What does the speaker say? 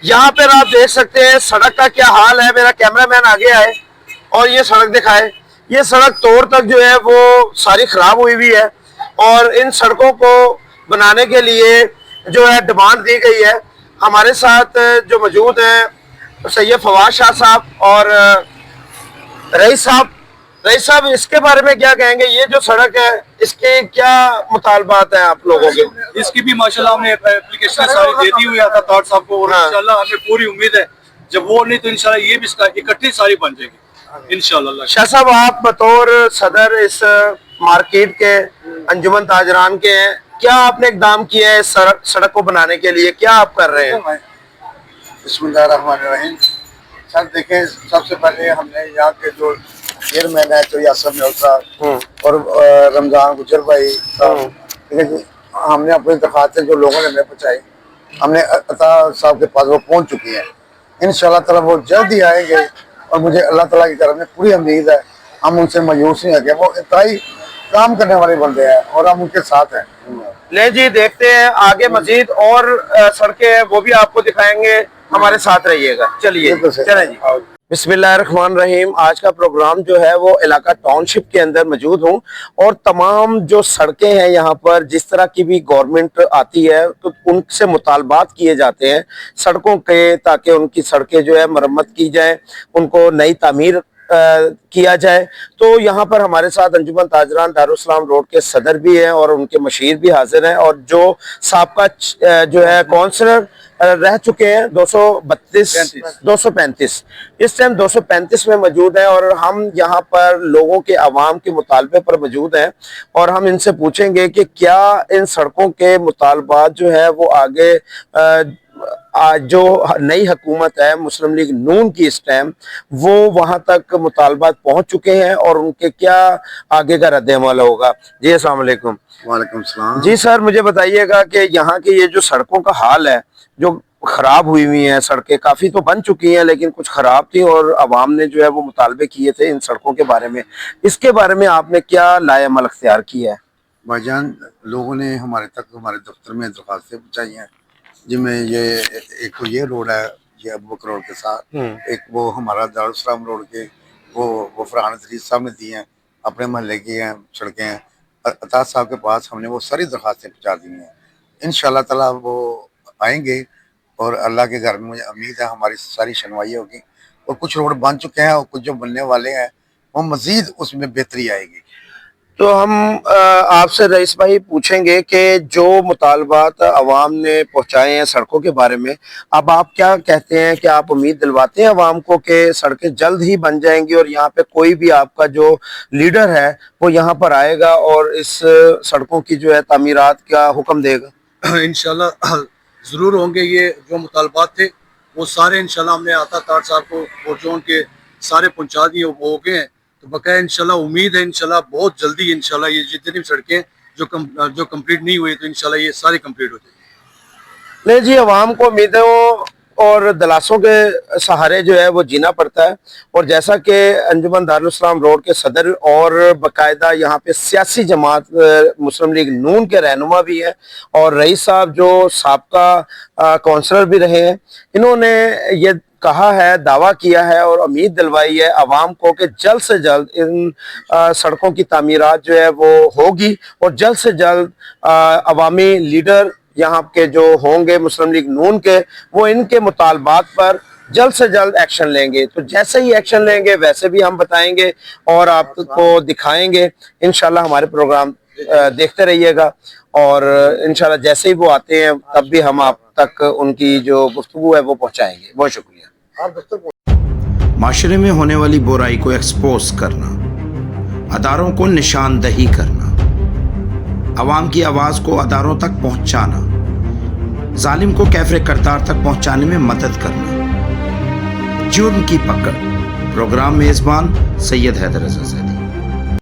यहाँ पर आप देख सकते हैं सड़क का क्या हाल है। मेरा कैमरामैन आगे आए और ये सड़क दिखाए। ये सड़क तोड़ तक जो है वो सारी खराब हुई हुई है और इन सड़कों को बनाने के लिए जो है डिमांड दी गई है। हमारे साथ जो मौजूद हैं सैयद फवाद शाह साहब और रईस साहब। रईस साहब, इसके बारे में क्या कहेंगे? ये जो सड़क है इसके क्या मुतालबात हैं आप लोगों के? इसकी भी माशाल्लाह हमने एप्लीकेशन सारी दे दी हुई था तार साहब को, और इंशाल्लाह हमें पूरी उम्मीद है जब वो नहीं तो इंशाल्लाह ये भी इकट्ठी सारी बन जाएगी इंशाल्लाह। शाह साहब, आप बतौर सदर इस मार्केट के अंजुमन ताजरान के हैं, क्या आपने इकदाम किया है इस सड़क को बनाने के लिए? क्या आप कर रहे हैं? बिस्मिल्लाहिर्रहमानिर्रहीम। सर देखें, सबसे पहले हमने यहाँ के जो चेयरमैन है तो यासर न्योल साहब और रमजान गुजर भाई, ठीक है जी, हमने अपनी दरखास्तें जो लोगों ने हमें पहुँचाई हमने अता साहब के पास वो पहुँच चुकी है। इंशाल्लाह ताला वो जल्द ही आएंगे और मुझे अल्लाह ताला की तरफ में पूरी उम्मीद है। हम उनसे मायूस नहीं है, वो इंतहाई काम करने वाले बंदे हैं और हम उनके साथ हैं। नहीं जी, देखते हैं आगे मजीद और सड़कें हैं वो भी आपको दिखाएंगे। हमारे साथ रहिएगा। चलिए चलें जी। बिस्मिल्लाहिर्रहमानिर्रहीम। आज का प्रोग्राम जो है वो इलाका टाउनशिप के अंदर मौजूद हूँ और तमाम जो सड़कें हैं यहाँ पर जिस तरह की भी गवर्नमेंट आती है तो उनसे मुतालबात किए जाते हैं सड़कों के, ताकि उनकी सड़कें जो है मरम्मत की जाए, उनको नई तामीर किया जाए। तो यहाँ पर हमारे साथ अंजुमन ताजरान दारुस्सलाम रोड के सदर भी हैं और उनके मशीर भी हाजिर हैं और जो साबका जो है काउंसलर रह चुके हैं 235 इस टाइम 235 में मौजूद है और हम यहाँ पर लोगों के आवाम के मुतालबे पर मौजूद हैं और हम इनसे पूछेंगे कि क्या इन सड़कों के मुतालबात जो है वो आगे जो नई हुकूमत है मुस्लिम लीग नून की इस टाइम वो वहां तक मुतालबात पहुंच चुके हैं और उनके क्या आगे का रद्द-ए-अमल होगा। जी अस्सलाम वालेकुम। वालेकुम सलाम। जी सर, मुझे बताइएगा कि यहाँ के ये जो सड़कों का हाल है जो खराब हुई हुई हैं, सड़कें काफी तो बन चुकी हैं लेकिन कुछ खराब थी और अवाम ने जो है वो मुतालबे किए थे इन सड़कों के बारे में, इसके बारे में आपने क्या लाए-अमल अख्तियार किया है? भाईजान, लोगों ने हमारे तक हमारे दफ्तर में दरखास्तें पहुँचाई हैं जिनमें ये एक तो ये रोड है ये अबू बकर रोड के साथ, एक वो हमारा दारुस्सलाम रोड के वो फरहान अजीज साहब ने दी हैं, अपने महल्ले की हैं सड़कें हैं। अता साहब के पास हमने वो सारी दरखास्तें पहुँचा दी हैं। इंशाल्लाह ताला वो आएंगे और अल्लाह के घर में मुझे उम्मीद है हमारी सारी सुनवाई होगी और कुछ रोड बन चुके हैं और कुछ जो बनने वाले हैं वो मजीद उसमें बेहतरी आएगी। तो हम आपसे रईस भाई पूछेंगे कि जो मुतालबात अवाम ने पहुंचाए हैं सड़कों के बारे में, अब आप क्या कहते हैं कि आप उम्मीद दिलवाते हैं अवाम को कि सड़कें जल्द ही बन जाएंगी और यहाँ पे कोई भी आपका जो लीडर है वो यहाँ पर आएगा और इस सड़कों की जो है तामीरात का हुक्म देगा? इंशाल्लाह ज़रूर होंगे। ये जो मुतालबात थे वो सारे इंशाल्लाह हमने आता तार साहब को और जो उनके सारे पहुँचा दिए वो हो गए हैं। तो बकाया इंशाल्लाह उम्मीद है इंशाल्लाह बहुत जल्दी इंशाल्लाह ये जितनी भी सड़कें जो कंप्लीट नहीं हुई तो इंशाल्लाह ये सारी कंप्लीट हो जाएगी। नहीं जी, अवाम को उम्मीदों और दलासों के सहारे जो है वो जीना पड़ता है और जैसा कि अंजुमन दारुस्सलाम रोड के सदर और बाकायदा यहाँ पे सियासी जमात मुस्लिम लीग नून के रहनुमा भी हैं और रईस साहब जो साबका काउंसलर भी रहे हैं, इन्होंने ये कहा है, दावा किया है और उम्मीद दिलवाई है अवाम को कि जल्द से जल्द इन सड़कों की तामीरात जो है वो होगी और जल्द से जल्द अवामी लीडर यहाँ के जो होंगे मुस्लिम लीग नून के वो इनके मुतालबात पर जल्द से जल्द एक्शन लेंगे। तो जैसे ही एक्शन लेंगे वैसे भी हम बताएंगे और आपको दिखाएंगे। इंशाल्लाह हमारे प्रोग्राम देखते रहिएगा और इंशाल्लाह जैसे ही वो आते हैं तब भी हम आप तक उनकी जो गुफ्तगू है वो पहुंचाएंगे। बहुत शुक्रिया। माशरे में होने वाली बुराई को एक्सपोज करना, अदारों को निशानदही करना, अवाम की आवाज को अदारों तक पहुंचाना, जालिम को कैफरे करतार तक पहुंचाने में मदद करना। जुर्म की पकड़। प्रोग्राम मेजबान सैयद हैदर रज़ा।